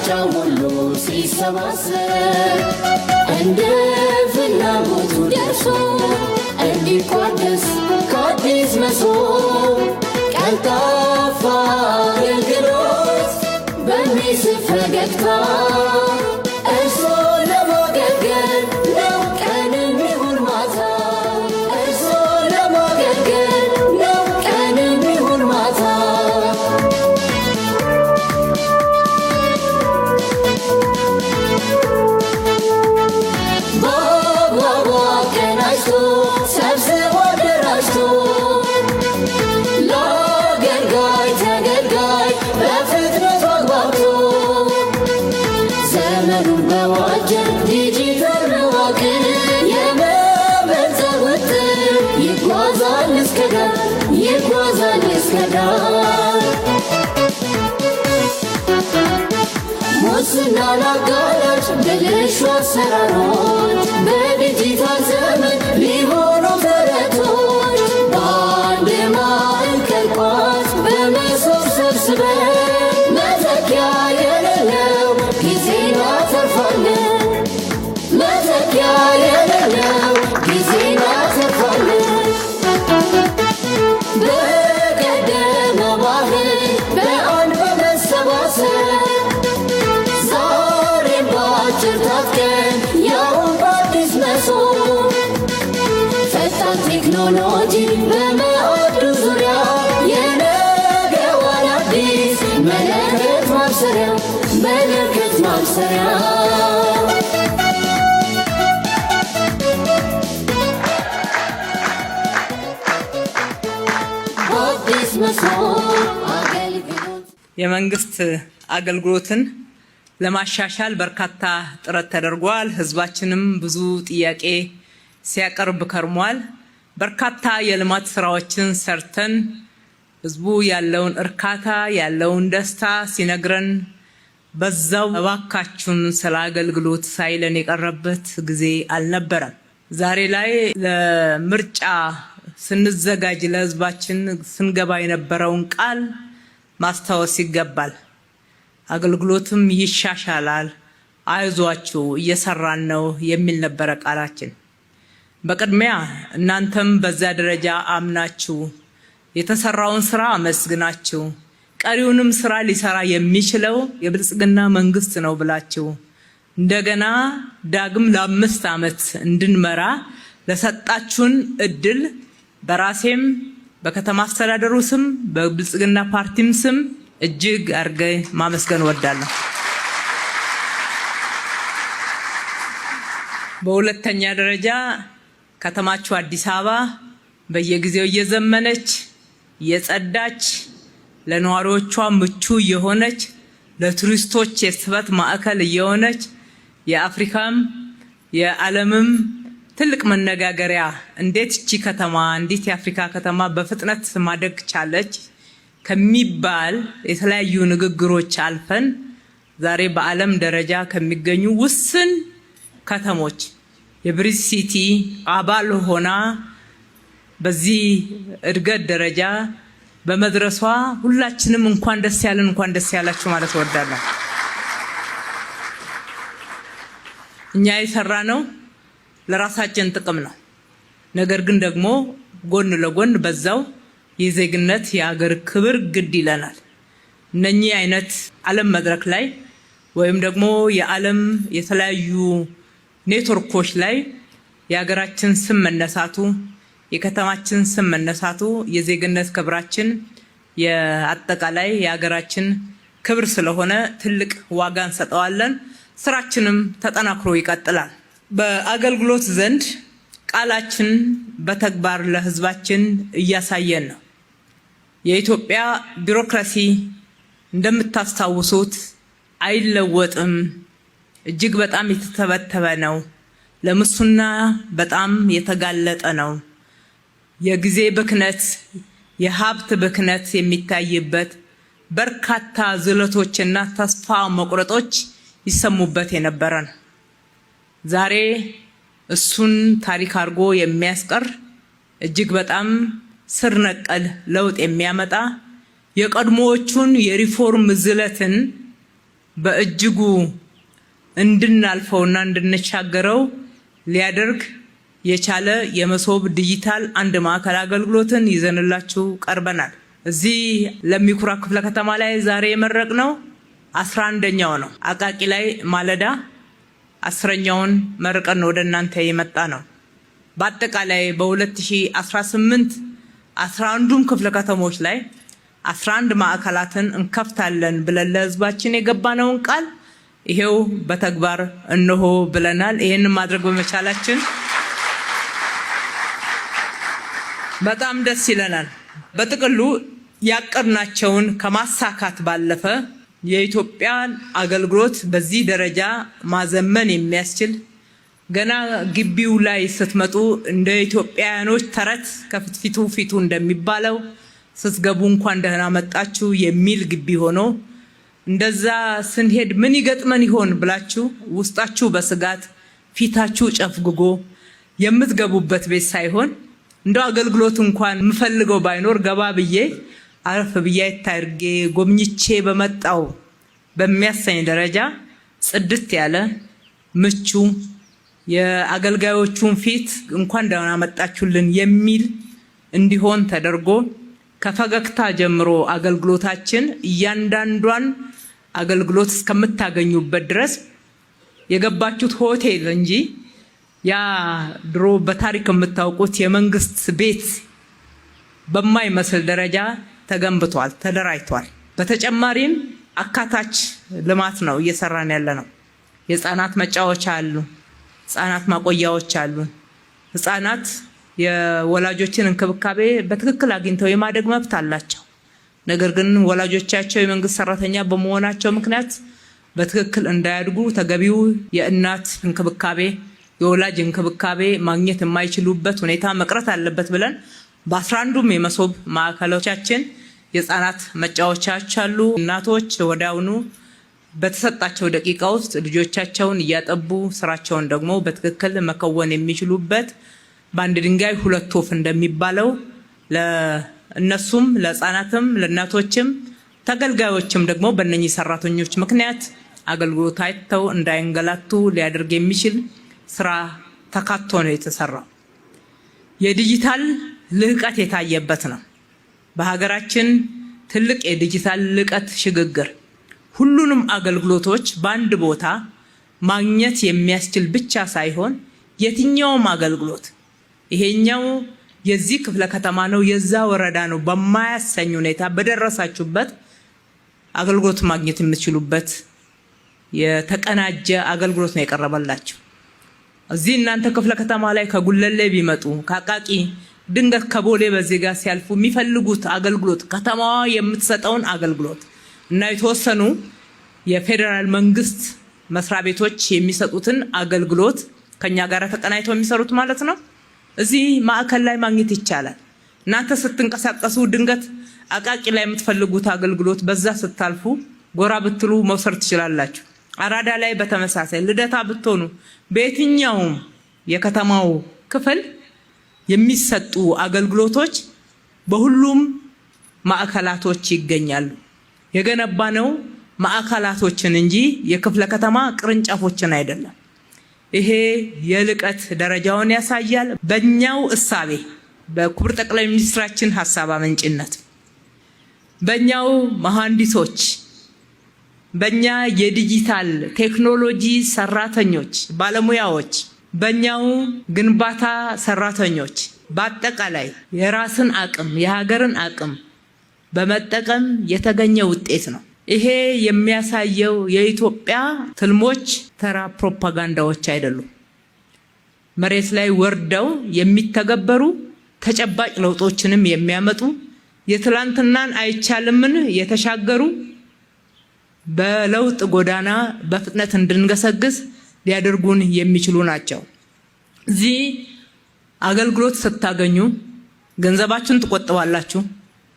አቅጣጫው ሁሉ ሲሰባሰብ እንደ ፍላጎቱ ደርሶ እንዲቋደስ ከአዲስ መሶብ ቀልጣፋ አገልግሎት በሚስብ ፈገግታ እርሶን ለማገልገል ነው ቀንም ይሁን ማታ እርሶን ለማገልገል ነው ቀንም ይሁን ማታ በአግባቡ አቀናጅቶ ሰብስቦ አደራጅቶ ለአገልጋይ ተገልጋይ በፍጥነት አግባብቶ ዘመኑን በዋጀ ዲጂታል መዋቅር የመበልጸግ ውጥን ይጓዛል እስከ ዳር ይጓዛል እስከ ዳር ሙስናን አጋላጭ ብልሹ አሰራሮች በዲጂታል ዘመን ሊሆኑ ተረቶች በአንድ ማዕከል ቋት በመሶብ ሰብስበን መተኪያ የሌለው ጊዜ እናተርፋለን መተኪያ የሌለው ጊዜ እናተርፋለን በቀደመ ባህል በአንድ በመሰባሰብ ዛሬም በአጭር ታጥቀን ያውን በአዲስ መሶብ ፈጣን ቴክኖሎጂ በማዕዱ ዙሪያ የነገዋን አዲስ መለከት ማብሰሪያ አዲስ መሶብ አገልግሎት የመንግስት አገልግሎትን ለማሻሻል በርካታ ጥረት ተደርጓል። ህዝባችንም ብዙ ጥያቄ ሲያቀርብ ከርሟል። በርካታ የልማት ስራዎችን ሰርተን ህዝቡ ያለውን እርካታ ያለውን ደስታ ሲነግረን በዛው እባካችሁን ስለ አገልግሎት ሳይለን የቀረበት ጊዜ አልነበረም። ዛሬ ላይ ለምርጫ ስንዘጋጅ ለህዝባችን ስንገባ የነበረውን ቃል ማስታወስ ይገባል። አገልግሎትም ይሻሻላል፣ አይዟችሁ እየሰራን ነው የሚል ነበረ ቃላችን። በቅድሚያ እናንተም በዛ ደረጃ አምናችሁ የተሰራውን ስራ አመስግናችሁ ቀሪውንም ስራ ሊሰራ የሚችለው የብልጽግና መንግስት ነው ብላችሁ እንደገና ዳግም ለ5 ዓመት እንድንመራ ለሰጣችሁን እድል በራሴም በከተማ አስተዳደሩ ስም በብልጽግና ፓርቲም ስም እጅግ አርገ ማመስገን ወዳለሁ። በሁለተኛ ደረጃ ከተማችሁ አዲስ አበባ በየጊዜው እየዘመነች የጸዳች ለነዋሪዎቿ ምቹ የሆነች ለቱሪስቶች የስበት ማዕከል የሆነች የአፍሪካም የዓለምም ትልቅ መነጋገሪያ እንዴት እቺ ከተማ እንዴት የአፍሪካ ከተማ በፍጥነት ማደግ ቻለች ከሚባል የተለያዩ ንግግሮች አልፈን ዛሬ በዓለም ደረጃ ከሚገኙ ውስን ከተሞች የብሪጅ ሲቲ አባል ሆና በዚህ እድገት ደረጃ በመድረሷ ሁላችንም እንኳን ደስ ያለን እንኳን ደስ ያላችሁ ማለት እወዳለሁ። እኛ የሰራነው ለራሳችን ጥቅም ነው። ነገር ግን ደግሞ ጎን ለጎን በዛው የዜግነት የአገር ክብር ግድ ይለናል። እነኚህ አይነት ዓለም መድረክ ላይ ወይም ደግሞ የዓለም የተለያዩ ኔትወርኮች ላይ የሀገራችን ስም መነሳቱ የከተማችን ስም መነሳቱ የዜግነት ክብራችን የአጠቃላይ የሀገራችን ክብር ስለሆነ ትልቅ ዋጋ እንሰጠዋለን። ስራችንም ተጠናክሮ ይቀጥላል። በአገልግሎት ዘንድ ቃላችን በተግባር ለህዝባችን እያሳየን ነው። የኢትዮጵያ ቢሮክራሲ እንደምታስታውሱት አይለወጥም። እጅግ በጣም የተተበተበ ነው። ለሙስና በጣም የተጋለጠ ነው። የጊዜ ብክነት የሀብት ብክነት የሚታይበት በርካታ ዝለቶችና ተስፋ መቁረጦች ይሰሙበት የነበረ ነው። ዛሬ እሱን ታሪክ አድርጎ የሚያስቀር እጅግ በጣም ስር ነቀል ለውጥ የሚያመጣ የቀድሞዎቹን የሪፎርም ዝለትን በእጅጉ እንድናልፈውና እንድንሻገረው ሊያደርግ የቻለ የመሶብ ዲጂታል አንድ ማዕከል አገልግሎትን ይዘንላችሁ ቀርበናል። እዚህ ለሚኩራ ክፍለ ከተማ ላይ ዛሬ የመረቅነው 11ኛው ነው። አቃቂ ላይ ማለዳ 10ኛውን መርቀን ወደ እናንተ የመጣ ነው። በአጠቃላይ በ2018 11ዱም ክፍለ ከተሞች ላይ 11 ማዕከላትን እንከፍታለን ብለን ለህዝባችን የገባነውን ቃል ይሄው በተግባር እነሆ ብለናል። ይሄንን ማድረግ በመቻላችን በጣም ደስ ይለናል። በጥቅሉ ያቀድናቸውን ከማሳካት ባለፈ የኢትዮጵያን አገልግሎት በዚህ ደረጃ ማዘመን የሚያስችል ገና ግቢው ላይ ስትመጡ እንደ ኢትዮጵያውያኖች ተረት ከፊቱ ፊቱ እንደሚባለው ስትገቡ እንኳን ደህና መጣችሁ የሚል ግቢ ሆኖ እንደዛ ስንሄድ ምን ይገጥመን ይሆን ብላችሁ ውስጣችሁ በስጋት ፊታችሁ ጨፍግጎ የምትገቡበት ቤት ሳይሆን እንደው አገልግሎት እንኳን የምፈልገው ባይኖር ገባ ብዬ አረፍ ብዬ አይታርጌ ጎብኝቼ በመጣው በሚያሰኝ ደረጃ ጽድት ያለ ምቹ የአገልጋዮቹን ፊት እንኳን ደህና መጣችሁልን የሚል እንዲሆን ተደርጎ ከፈገግታ ጀምሮ አገልግሎታችን እያንዳንዷን አገልግሎት እስከምታገኙበት ድረስ የገባችሁት ሆቴል እንጂ ያ ድሮ በታሪክ የምታውቁት የመንግስት ቤት በማይመስል ደረጃ ተገንብቷል፣ ተደራጅቷል። በተጨማሪም አካታች ልማት ነው እየሰራን ያለነው። የህፃናት መጫወቻ አሉ፣ ህፃናት ማቆያዎች አሉ። ህፃናት የወላጆችን እንክብካቤ በትክክል አግኝተው የማደግ መብት አላቸው። ነገር ግን ወላጆቻቸው የመንግስት ሰራተኛ በመሆናቸው ምክንያት በትክክል እንዳያድጉ ተገቢው የእናት እንክብካቤ የወላጅ እንክብካቤ ማግኘት የማይችሉበት ሁኔታ መቅረት አለበት ብለን በ11ዱም የመሶብ ማዕከሎቻችን የህፃናት መጫወቻዎች አሉ። እናቶች ወዲያውኑ በተሰጣቸው ደቂቃ ውስጥ ልጆቻቸውን እያጠቡ ስራቸውን ደግሞ በትክክል መከወን የሚችሉበት በአንድ ድንጋይ ሁለት ወፍ እንደሚባለው ለእነሱም ለህፃናትም ለእናቶችም ተገልጋዮችም ደግሞ በእነኚህ ሰራተኞች ምክንያት አገልግሎት አይተው እንዳይንገላቱ ሊያደርግ የሚችል ስራ ተካቶ ነው የተሰራው። የዲጂታል ልህቀት የታየበት ነው። በሀገራችን ትልቅ የዲጂታል ልህቀት ሽግግር ሁሉንም አገልግሎቶች በአንድ ቦታ ማግኘት የሚያስችል ብቻ ሳይሆን የትኛውም አገልግሎት ይሄኛው የዚህ ክፍለ ከተማ ነው የዛ ወረዳ ነው በማያሰኝ ሁኔታ በደረሳችሁበት አገልግሎት ማግኘት የምትችሉበት የተቀናጀ አገልግሎት ነው የቀረበላችሁ። እዚህ እናንተ ክፍለ ከተማ ላይ ከጉለሌ ቢመጡ ከአቃቂ ድንገት ከቦሌ በዚህ ጋር ሲያልፉ የሚፈልጉት አገልግሎት ከተማዋ የምትሰጠውን አገልግሎት እና የተወሰኑ የፌደራል መንግስት መስሪያ ቤቶች የሚሰጡትን አገልግሎት ከኛ ጋር ተቀናይተው የሚሰሩት ማለት ነው እዚህ ማዕከል ላይ ማግኘት ይቻላል። እናንተ ስትንቀሳቀሱ ድንገት አቃቂ ላይ የምትፈልጉት አገልግሎት በዛ ስታልፉ ጎራ ብትሉ መውሰድ ትችላላችሁ። አራዳ ላይ በተመሳሳይ ልደታ ብትሆኑ በየትኛውም የከተማው ክፍል የሚሰጡ አገልግሎቶች በሁሉም ማዕከላቶች ይገኛሉ። የገነባነው ማዕከላቶችን እንጂ የክፍለ ከተማ ቅርንጫፎችን አይደለም። ይሄ የልቀት ደረጃውን ያሳያል። በእኛው እሳቤ በክቡር ጠቅላይ ሚኒስትራችን ሐሳብ አመንጭነት በእኛው መሐንዲሶች በእኛ የዲጂታል ቴክኖሎጂ ሰራተኞች ባለሙያዎች በእኛው ግንባታ ሰራተኞች በአጠቃላይ የራስን አቅም የሀገርን አቅም በመጠቀም የተገኘ ውጤት ነው። ይሄ የሚያሳየው የኢትዮጵያ ትልሞች ተራ ፕሮፓጋንዳዎች አይደሉም። መሬት ላይ ወርደው የሚተገበሩ ተጨባጭ ለውጦችንም የሚያመጡ የትላንትናን አይቻልምን የተሻገሩ በለውጥ ጎዳና በፍጥነት እንድንገሰግስ ሊያደርጉን የሚችሉ ናቸው። እዚህ አገልግሎት ስታገኙ ገንዘባችሁን ትቆጥባላችሁ፣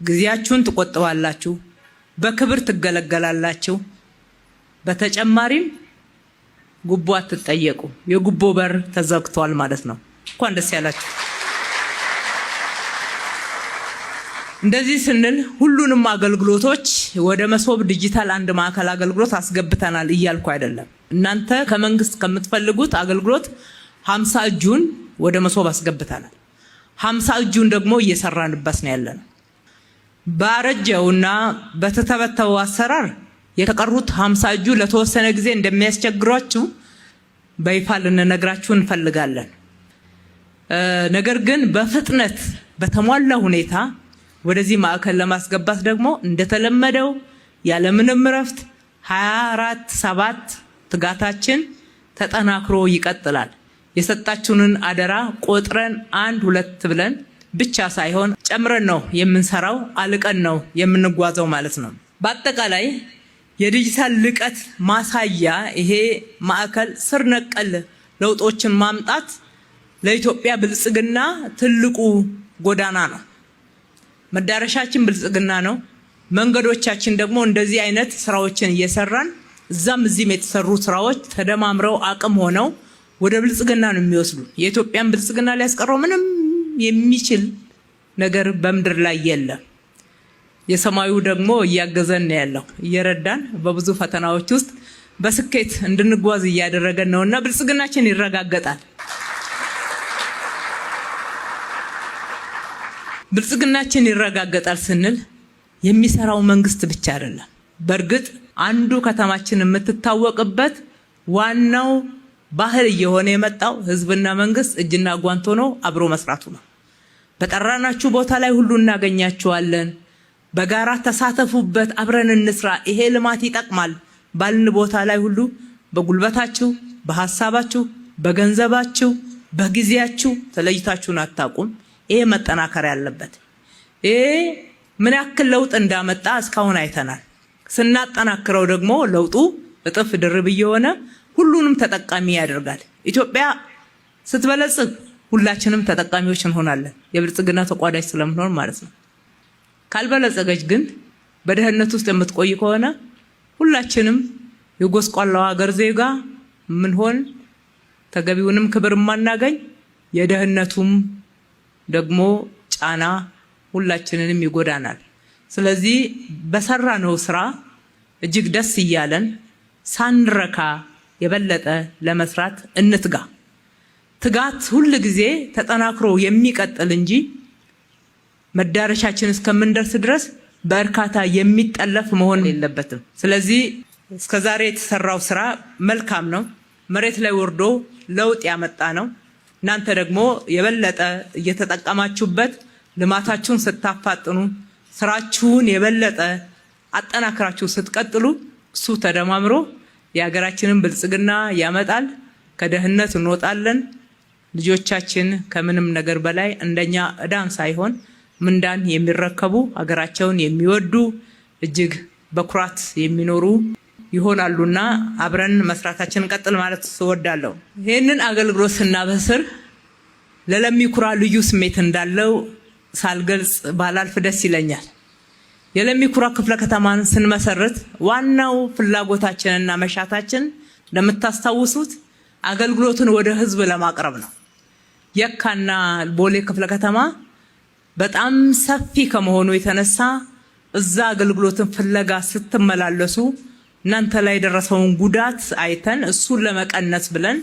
ጊዜያችሁን ትቆጥባላችሁ፣ በክብር ትገለገላላችሁ። በተጨማሪም ጉቦ አትጠየቁ። የጉቦ በር ተዘግቷል ማለት ነው። እንኳን ደስ ያላችሁ። እንደዚህ ስንል ሁሉንም አገልግሎቶች ወደ መሶብ ዲጂታል አንድ ማዕከል አገልግሎት አስገብተናል እያልኩ አይደለም። እናንተ ከመንግስት ከምትፈልጉት አገልግሎት 50 እጁን ወደ መሶብ አስገብተናል። 50 እጁን ደግሞ እየሰራንበት ነው ያለነው። ባረጀውና በተተበተበው አሰራር የተቀሩት 50 እጁ ለተወሰነ ጊዜ እንደሚያስቸግሯችሁ በይፋ ልንነግራችሁ እንፈልጋለን። ነገር ግን በፍጥነት በተሟላ ሁኔታ ወደዚህ ማዕከል ለማስገባት ደግሞ እንደተለመደው ያለምንም ረፍት 24/7 ትጋታችን ተጠናክሮ ይቀጥላል። የሰጣችሁንን አደራ ቆጥረን 1-2 ብለን ብቻ ሳይሆን ጨምረን ነው የምንሰራው፣ አልቀን ነው የምንጓዘው ማለት ነው። በአጠቃላይ የዲጂታል ልቀት ማሳያ ይሄ ማዕከል ስር ነቀል ለውጦችን ማምጣት ለኢትዮጵያ ብልጽግና ትልቁ ጎዳና ነው። መዳረሻችን ብልጽግና ነው። መንገዶቻችን ደግሞ እንደዚህ አይነት ስራዎችን እየሰራን እዛም እዚህም የተሰሩ ስራዎች ተደማምረው አቅም ሆነው ወደ ብልጽግና ነው የሚወስዱ። የኢትዮጵያን ብልጽግና ሊያስቀረው ምንም የሚችል ነገር በምድር ላይ የለም። የሰማዩ ደግሞ እያገዘን ያለው እየረዳን በብዙ ፈተናዎች ውስጥ በስኬት እንድንጓዝ እያደረገን ነውና ብልጽግናችን ይረጋገጣል። ብልጽግናችን ይረጋገጣል ስንል የሚሰራው መንግስት ብቻ አይደለም። በእርግጥ አንዱ ከተማችን የምትታወቅበት ዋናው ባህል እየሆነ የመጣው ህዝብና መንግስት እጅና ጓንት ሆኖ አብሮ መስራቱ ነው። በጠራናችሁ ቦታ ላይ ሁሉ እናገኛችኋለን። በጋራ ተሳተፉበት፣ አብረን እንስራ፣ ይሄ ልማት ይጠቅማል ባልን ቦታ ላይ ሁሉ በጉልበታችሁ፣ በሐሳባችሁ፣ በገንዘባችሁ፣ በጊዜያችሁ ተለይታችሁን አታውቁም። ይሄ መጠናከር ያለበት። ይሄ ምን ያክል ለውጥ እንዳመጣ እስካሁን አይተናል። ስናጠናክረው ደግሞ ለውጡ እጥፍ ድርብ እየሆነ ሁሉንም ተጠቃሚ ያደርጋል። ኢትዮጵያ ስትበለጽግ ሁላችንም ተጠቃሚዎች እንሆናለን። የብልጽግና ተቋዳጅ ስለምንሆን ማለት ነው። ካልበለጸገች ግን በደህንነት ውስጥ የምትቆይ ከሆነ ሁላችንም የጎስቋላው ሀገር ዜጋ ምንሆን፣ ተገቢውንም ክብር ማናገኝ፣ የደህንነቱም ደግሞ ጫና ሁላችንንም ይጎዳናል። ስለዚህ በሰራነው ስራ እጅግ ደስ እያለን ሳንረካ የበለጠ ለመስራት እንትጋ። ትጋት ሁሉ ጊዜ ተጠናክሮ የሚቀጥል እንጂ መዳረሻችን እስከምንደርስ ድረስ በእርካታ የሚጠለፍ መሆን የለበትም። ስለዚህ እስከዛሬ የተሰራው ስራ መልካም ነው፣ መሬት ላይ ወርዶ ለውጥ ያመጣ ነው። እናንተ ደግሞ የበለጠ እየተጠቀማችሁበት ልማታችሁን ስታፋጥኑ፣ ስራችሁን የበለጠ አጠናክራችሁ ስትቀጥሉ እሱ ተደማምሮ የሀገራችንን ብልጽግና ያመጣል። ከድህነት እንወጣለን። ልጆቻችን ከምንም ነገር በላይ እንደኛ ዕዳን ሳይሆን ምንዳን የሚረከቡ ሀገራቸውን የሚወዱ እጅግ በኩራት የሚኖሩ ይሆናሉና አብረን መስራታችንን ቀጥል ማለት እወዳለሁ። ይህንን አገልግሎት ስናበስር ለለሚ ኩራ ልዩ ስሜት እንዳለው ሳልገልጽ ባላልፍ ደስ ይለኛል። የለሚ ኩራ ክፍለ ከተማን ስንመሰርት ዋናው ፍላጎታችንና መሻታችን ለምታስታውሱት አገልግሎትን ወደ ህዝብ ለማቅረብ ነው። የካና ቦሌ ክፍለ ከተማ በጣም ሰፊ ከመሆኑ የተነሳ እዛ አገልግሎትን ፍለጋ ስትመላለሱ እናንተ ላይ የደረሰውን ጉዳት አይተን እሱን ለመቀነስ ብለን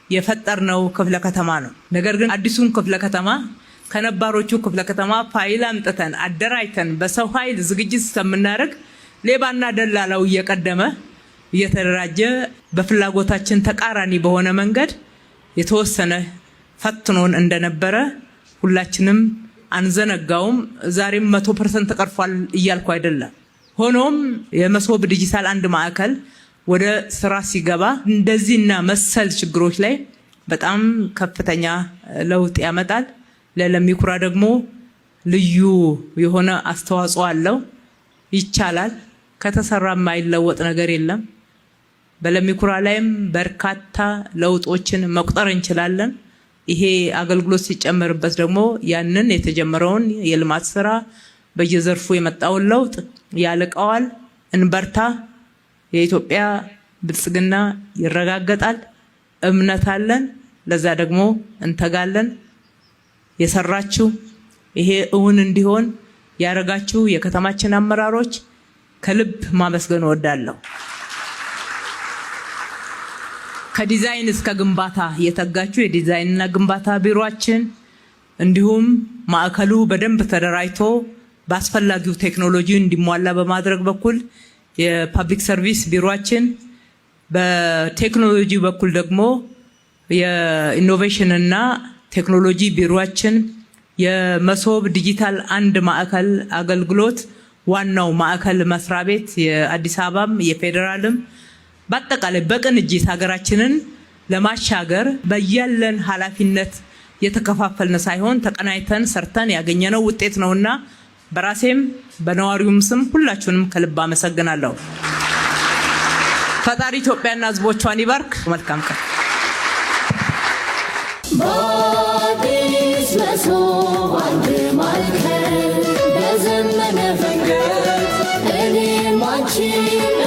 የፈጠርነው ክፍለ ከተማ ነው። ነገር ግን አዲሱን ክፍለ ከተማ ከነባሮቹ ክፍለ ከተማ ፋይል አምጥተን አደራጅተን በሰው ኃይል ዝግጅት እስከምናደርግ ሌባና ደላላው እየቀደመ እየተደራጀ በፍላጎታችን ተቃራኒ በሆነ መንገድ የተወሰነ ፈትኖን እንደነበረ ሁላችንም አንዘነጋውም። ዛሬም 100% ተቀርፏል እያልኩ አይደለም። ሆኖም የመሶብ ዲጂታል አንድ ማዕከል ወደ ስራ ሲገባ እንደዚህና መሰል ችግሮች ላይ በጣም ከፍተኛ ለውጥ ያመጣል። ለለሚ ኩራ ደግሞ ልዩ የሆነ አስተዋጽኦ አለው። ይቻላል። ከተሰራ የማይለወጥ ነገር የለም። በለሚ ኩራ ላይም በርካታ ለውጦችን መቁጠር እንችላለን። ይሄ አገልግሎት ሲጨመርበት ደግሞ ያንን የተጀመረውን የልማት ስራ በየዘርፉ የመጣውን ለውጥ ያልቀዋል። እንበርታ። የኢትዮጵያ ብልጽግና ይረጋገጣል። እምነት አለን። ለዛ ደግሞ እንተጋለን። የሰራችሁ ይሄ እውን እንዲሆን ያረጋችሁ የከተማችን አመራሮች ከልብ ማመስገን እወዳለሁ። ከዲዛይን እስከ ግንባታ የተጋችሁ የዲዛይንና ግንባታ ቢሮአችን እንዲሁም ማዕከሉ በደንብ ተደራጅቶ በአስፈላጊው ቴክኖሎጂ እንዲሟላ በማድረግ በኩል የፐብሊክ ሰርቪስ ቢሮአችን በቴክኖሎጂ በኩል ደግሞ የኢኖቬሽን እና ቴክኖሎጂ ቢሮአችን የመሶብ ዲጂታል አንድ ማዕከል አገልግሎት ዋናው ማዕከል መስሪያ ቤት የአዲስ አበባም የፌደራልም በአጠቃላይ በቅንጅት ሀገራችንን ለማሻገር በያለን ኃላፊነት የተከፋፈልን ሳይሆን ተቀናይተን ሰርተን ያገኘነው ውጤት ነውና በራሴም በነዋሪውም ስም ሁላችሁንም ከልብ አመሰግናለሁ። ፈጣሪ ኢትዮጵያና ሕዝቦቿን ይባርክ። መልካም ቀን። በአዲስ መሶብ አንድ ማዕከል በዘመነ ፈንገት እኔም አንቺም